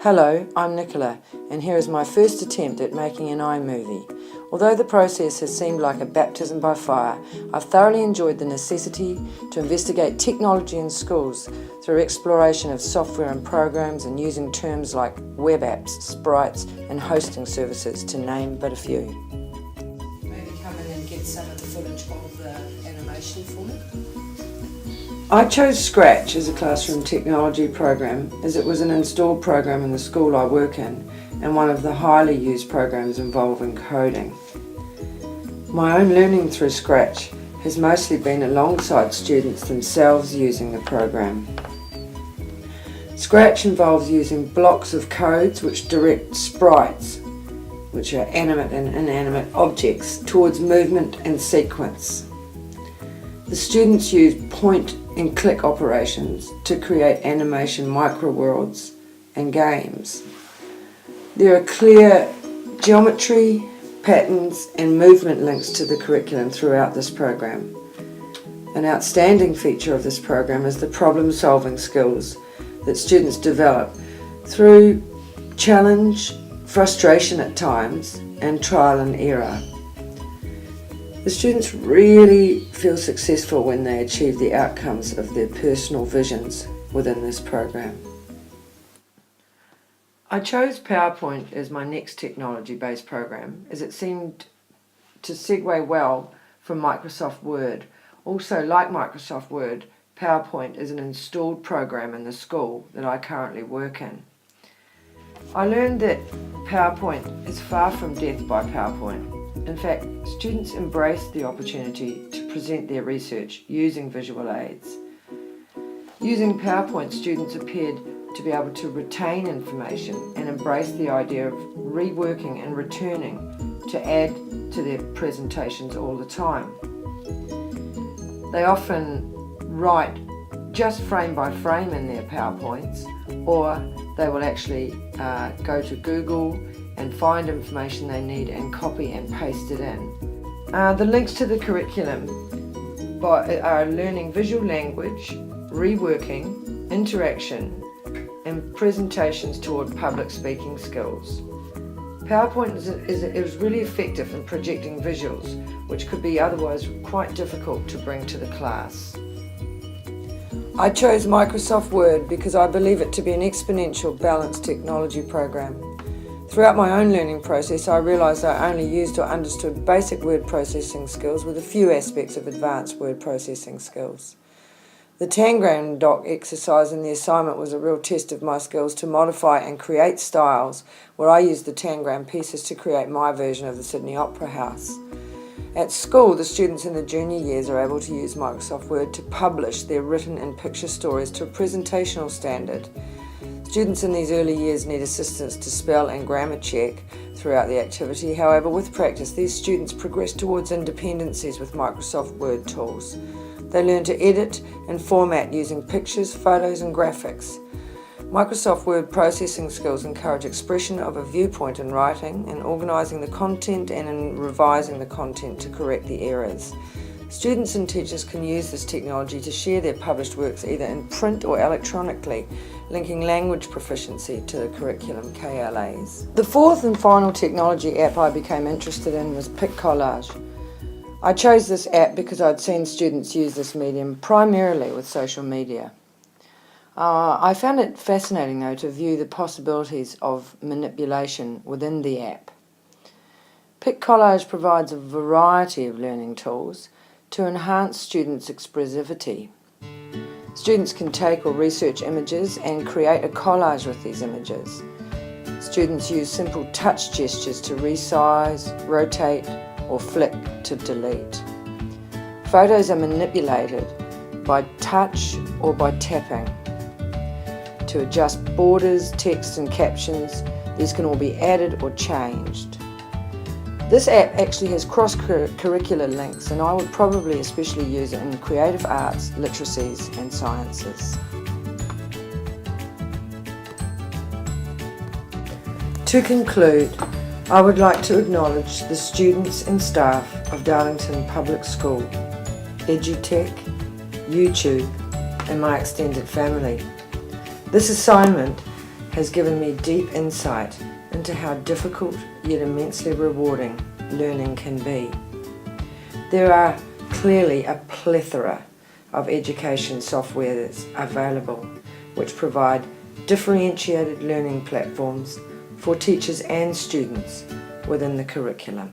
Hello, I'm Nicola, and here is my first attempt at making an iMovie. Although the process has seemed like a baptism by fire, I've thoroughly enjoyed the necessity to investigate technology in schools through exploration of software and programs and using terms like web apps, sprites and hosting services, to name but a few. Maybe come in and get some of the footage of the animation for me. I chose Scratch as a classroom technology program as it was an installed program in the school I work in and one of the highly used programs involving coding. My own learning through Scratch has mostly been alongside students themselves using the program. Scratch involves using blocks of codes which direct sprites, which are animate and inanimate objects, towards movement and sequence. The students use point and click operations to create animation microworlds and games. There are clear geometry, patterns and movement links to the curriculum throughout this program. An outstanding feature of this program is the problem-solving skills that students develop through challenge, frustration at times, and trial and error. The students really feel successful when they achieve the outcomes of their personal visions within this program. I chose PowerPoint as my next technology-based program as it seemed to segue well from Microsoft Word. Also, like Microsoft Word, PowerPoint is an installed program in the school that I currently work in. I learned that PowerPoint is far from death by PowerPoint. In fact, students embraced the opportunity to present their research using visual aids. Using PowerPoint, students appeared to be able to retain information and embrace the idea of reworking and returning to add to their presentations all the time. They often write just frame by frame in their PowerPoints, or they will actually go to Google and find information they need and copy and paste it in. The links to the curriculum are learning visual language, reworking, interaction, and presentations toward public speaking skills. PowerPoint is really effective in projecting visuals, which could be otherwise quite difficult to bring to the class. I chose Microsoft Word because I believe it to be an exponential balanced technology program. Throughout my own learning process, I realised I only used or understood basic word processing skills with a few aspects of advanced word processing skills. The Tangram doc exercise in the assignment was a real test of my skills to modify and create styles, where I used the Tangram pieces to create my version of the Sydney Opera House. At school, the students in the junior years are able to use Microsoft Word to publish their written and picture stories to a presentational standard. Students in these early years need assistance to spell and grammar check throughout the activity. However, with practice, these students progress towards independencies with Microsoft Word tools. They learn to edit and format using pictures, photos and graphics. Microsoft Word processing skills encourage expression of a viewpoint in writing and organising the content and in revising the content to correct the errors. Students and teachers can use this technology to share their published works either in print or electronically, linking language proficiency to the curriculum KLAs. The fourth and final technology app I became interested in was PicCollage. I chose this app because I'd seen students use this medium primarily with social media. I found it fascinating though to view the possibilities of manipulation within the app. PicCollage provides a variety of learning tools to enhance students' expressivity. Students can take or research images and create a collage with these images. Students use simple touch gestures to resize, rotate, or flick to delete. Photos are manipulated by touch or by tapping. To adjust borders, text and captions, these can all be added or changed. This app actually has cross-curricular links, and I would probably especially use it in creative arts, literacies and sciences. To conclude, I would like to acknowledge the students and staff of Darlington Public School, EduTech, YouTube and my extended family. This assignment has given me deep insight into how difficult yet immensely rewarding learning can be. There are clearly a plethora of education software that's available, which provide differentiated learning platforms for teachers and students within the curriculum.